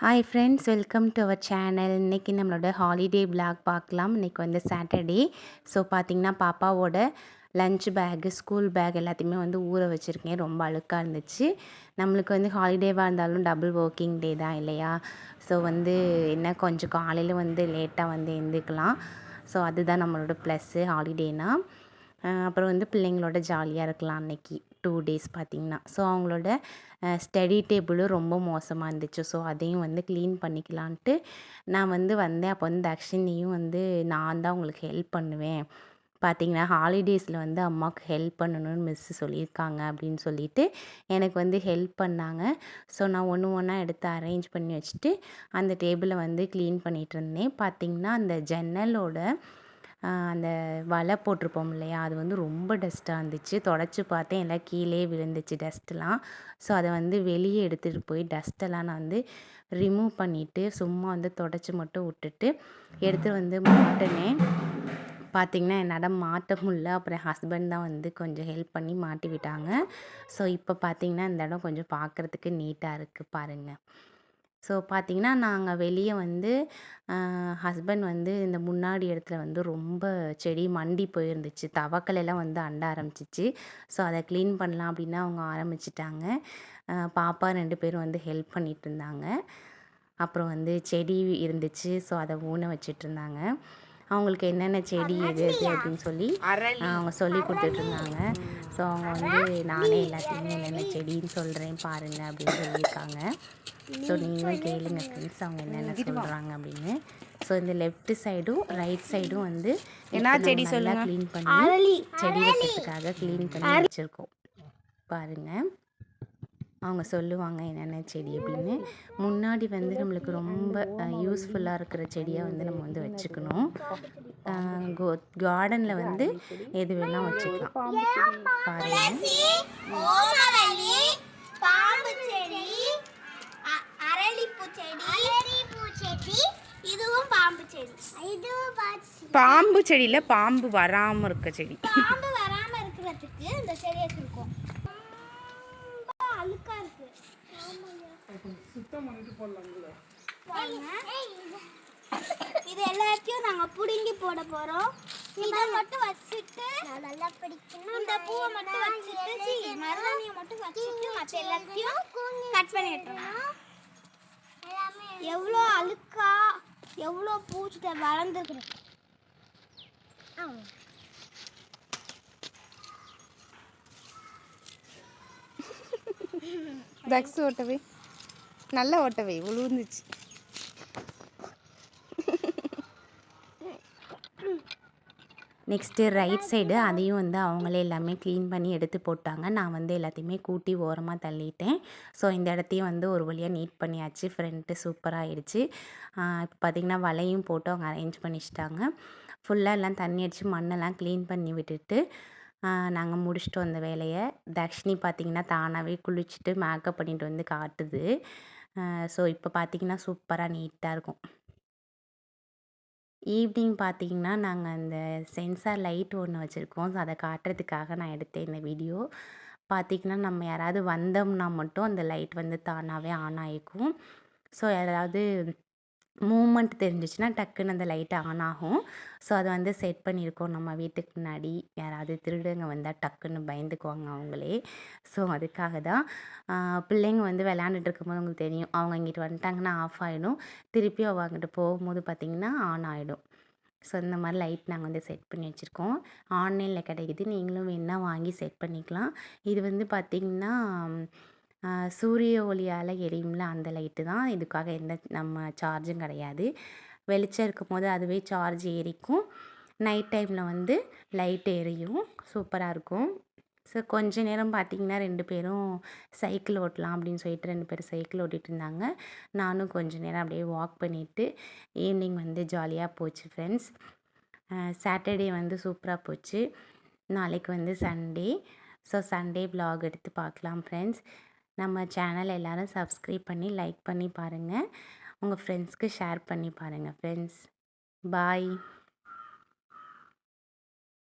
Hi friends, welcome to our channel. இன்றைக்கி நம்மளோட holiday vlog பார்க்கலாம். இன்றைக்கி வந்து சாட்டர்டே. ஸோ பார்த்திங்கன்னா பாப்பாவோட லஞ்ச் பேக்கு, ஸ்கூல் பேக் எல்லாத்தையுமே வந்து ஊற வச்சுருக்கேன். ரொம்ப அழுக்காக இருந்துச்சு. நம்மளுக்கு வந்து ஹாலிடேவாக இருந்தாலும் டபுள் ஒர்க்கிங் டே தான் இல்லையா? ஸோ வந்து என்ன கொஞ்சம் காலையில் வந்து லேட்டாக வந்து எழுந்திரிக்கலாம். ஸோ அதுதான் நம்மளோட ப்ளஸ்ஸு ஹாலிடேனால். அப்புறம் வந்து பிள்ளைங்களோட ஜாலியாக இருக்கலாம் அன்றைக்கி 2 டேஸ் பார்த்திங்கன்னா. ஸோ அவங்களோட ஸ்டடி டேபிளும் ரொம்ப மோசமாக இருந்துச்சு. ஸோ அதையும் வந்து க்ளீன் பண்ணிக்கலான்ட்டு நான் வந்து வந்தேன். அப்போ வந்து தக்ஷினியும் வந்து நான் தான் உங்களுக்கு ஹெல்ப் பண்ணுவேன். பார்த்திங்கன்னா ஹாலிடேஸில் வந்து அம்மாவுக்கு ஹெல்ப் பண்ணணும்னு மிஸ்ஸு சொல்லியிருக்காங்க அப்படின்னு சொல்லிட்டு எனக்கு வந்து ஹெல்ப் பண்ணாங்க. ஸோ நான் ஒன்று ஒன்றா எடுத்து அரேஞ்ச் பண்ணி வச்சுட்டு அந்த டேபிளை வந்து க்ளீன் பண்ணிகிட்ருந்தேன். பார்த்திங்கன்னா அந்த ஜன்னலோட அந்த வலை போட்டிருப்போம் இல்லையா, அது வந்து ரொம்ப டஸ்ட்டாக இருந்துச்சு. தொடச்சி பார்த்தேன், எல்லாம் கீழே விழுந்துச்சு டஸ்ட்டெலாம். ஸோ அதை வந்து வெளியே எடுத்துகிட்டு போய் டஸ்ட்டெல்லாம் நான் வந்து ரிமூவ் பண்ணிவிட்டு சும்மா வந்து தொடச்சி மட்டும் விட்டுட்டு எடுத்துகிட்டு வந்து மாட்டினேன். பார்த்திங்கன்னா என்னால் மாட்ட முடியல. அப்புறம் என் ஹஸ்பண்ட் தான் வந்து கொஞ்சம் ஹெல்ப் பண்ணி மாட்டி விட்டாங்க. ஸோ இப்போ பார்த்திங்கன்னா இந்த இடம் கொஞ்சம் பார்க்குறதுக்கு நீட்டாக இருக்குது பாருங்கள். ஸோ பார்த்திங்கன்னா நாங்கள் வெளியே வந்து ஹஸ்பண்ட் வந்து இந்த முன்னாடி இடத்துல வந்து ரொம்ப செடி மண்டி போயிருந்துச்சு. தவக்கலையெல்லாம் வந்து அண்ட ஆரம்பிச்சிச்சு. ஸோ அதை க்ளீன் பண்ணலாம் அப்படின்னு அவங்க ஆரம்பிச்சிட்டாங்க. பாப்பா 2 பேரும் வந்து ஹெல்ப் பண்ணிகிட்டு இருந்தாங்க. அப்புறம் வந்து செடி இருந்துச்சு. ஸோ அதை ஊன வச்சிட்ருந்தாங்க. அவங்களுக்கு என்னென்ன செடி எது எது அப்படின்னு சொல்லி அவங்க சொல்லி கொடுத்துட்ருந்தாங்க. ஸோ அவங்க வந்து நானே எல்லாத்தையுமே என்னென்ன செடின்னு சொல்கிறேன் பாருங்கள் அப்படின்னு சொல்லியிருக்காங்க. ஸோ நீங்களும் கேளுங்க ஃப்ரெண்ட்ஸ் அவங்க என்னென்ன சொல்கிறாங்க அப்படின்னு. ஸோ இந்த லெஃப்ட் சைடும் ரைட் சைடும் வந்து என்ன செடி நல்லா க்ளீன் பண்ணி செடி வைக்கிறதுக்காக க்ளீன் பண்ணி வச்சுருக்கோம் பாருங்கள். அவங்க சொல்லுவாங்க என்னென்ன செடி அப்படின்னு. முன்னாடி வந்து நம்மளுக்கு ரொம்ப யூஸ்ஃபுல்லாக இருக்கிற செடியாக வந்து நம்ம வந்து வச்சுக்கணும். கார்டனில் வந்து எது வேணால் வச்சுக்கலாம் பாருங்கள். பாம்பு செடியில் பாம்பு வராமல் இருக்க செடி. பாம்பு வராமல் இருக்கிறதுக்கு இந்த செடி வச்சுருக்கோம். அழுக்கா இருக்கு. சுத்தம் பண்ணிட்டு போடலாம்ல. இது எல்லாத்தையும் நாங்க புடுங்கி போட போறோம். இதை மட்டும் வச்சிட்டு நல்லா பிடிக்கணும். இந்த பூவை மட்டும் வச்சிட்டு மருதாணியை மட்டும் வச்சிட்டு மற்ற எல்லாத்தையும் கட் பண்ணிடுறோம். எவ்வளோ அழுக்கா எவ்வளோ பூச்சிட்ட வளர்ந்துருக்கு. தக்ஸ் ஓட்டவே நல்லா ஓட்டவே விழுந்துச்சு. நெக்ஸ்ட்டு ரைட் சைடு அதையும் வந்து அவங்களே எல்லாமே க்ளீன் பண்ணி எடுத்து போட்டாங்க. நான் வந்து எல்லாத்தையுமே கூட்டி ஓரமாக தள்ளிட்டேன். ஸோ இந்த இடத்தையும் வந்து ஒரு வழியாக நீட் பண்ணியாச்சு. ஃப்ரண்ட்டு சூப்பராக ஆகிடுச்சு. இப்போ பார்த்திங்கன்னா வலையும் போட்டு அவங்க அரேஞ்ச் பண்ணிச்சிட்டாங்க. ஃபுல்லாக எல்லாம் தண்ணி அடித்து மண்ணெல்லாம் க்ளீன் பண்ணி விட்டுட்டு நாங்கள் முடிச்சிட்டோம் அந்த வேலையை. தக்ஷினி பார்த்திங்கன்னா தானாகவே குளிச்சுட்டு மேக்கப் பண்ணிட்டு வந்து காட்டுது. ஸோ இப்போ பார்த்திங்கன்னா சூப்பராக நீட்டாக இருக்கும். ஈவினிங் பார்த்திங்கன்னா நாங்கள் அந்த சென்சார் லைட் ஒன்று வச்சுருக்கோம். ஸோ அதை காட்டுறதுக்காக நான் எடுத்தேன் இந்த வீடியோ. பார்த்திங்கன்னா நம்ம யாராவது வந்தோம்னா மட்டும் அந்த லைட் வந்து தானாகவே ஆன் ஆகிக்கும். ஸோ யாராவது மூமெண்ட் தெரிஞ்சிச்சுன்னா டக்குன்னு அந்த லைட்டு ஆன் ஆகும். ஸோ அதை வந்து செட் பண்ணியிருக்கோம் நம்ம வீட்டுக்கு முன்னாடி. யாராவது திருடங்க வந்தால் டக்குன்னு பயந்துக்குவாங்க அவங்களே. ஸோ அதுக்காக தான். பிள்ளைங்க வந்து விளையாண்டுட்டு இருக்கும்போது உங்களுக்கு தெரியும், அவங்க இங்கிட்டு வந்துட்டாங்கன்னா ஆஃப் ஆகிடும். திருப்பி அவங்க அங்கிட்டு போகும்போது பார்த்திங்கன்னா ஆன் ஆகிடும். ஸோ இந்த மாதிரி லைட் நாங்கள் வந்து செட் பண்ணி வச்சுருக்கோம். ஆன்லைனில் கிடைக்குது, நீங்களும் வேணால் வாங்கி செட் பண்ணிக்கலாம். இது வந்து பார்த்திங்கன்னா சூரிய ஒளியால் எரியும்ல அந்த லைட்டு தான். இதுக்காக எந்த நம்ம சார்ஜும் கிடையாது. வெளிச்சம் இருக்கும்போது அதுவே சார்ஜ் ஏறிக்கும். நைட் டைமில் வந்து லைட் எரியும். சூப்பராக இருக்கும். ஸோ கொஞ்ச நேரம் பார்த்திங்கன்னா 2 பேரும் சைக்கிள் ஓட்டலாம் அப்படின்னு சொல்லிட்டு 2 பேரும் சைக்கிள் ஓட்டிகிட்டு இருந்தாங்க. நானும் கொஞ்ச நேரம் அப்படியே வாக் பண்ணிவிட்டு ஈவினிங் வந்து ஜாலியாக போச்சு ஃப்ரெண்ட்ஸ். சாட்டர்டே வந்து சூப்பராக போச்சு. நாளைக்கு வந்து சண்டே. ஸோ சண்டே விலாக் எடுத்து பார்க்கலாம் ஃப்ரெண்ட்ஸ். நம்ம சேனல் எல்லோரும் சப்ஸ்கிரைப் பண்ணி லைக் பண்ணி பாருங்கள். உங்கள் ஃப்ரெண்ட்ஸ்க்கு ஷேர் பண்ணி பாருங்கள் ஃப்ரெண்ட்ஸ். பாய்.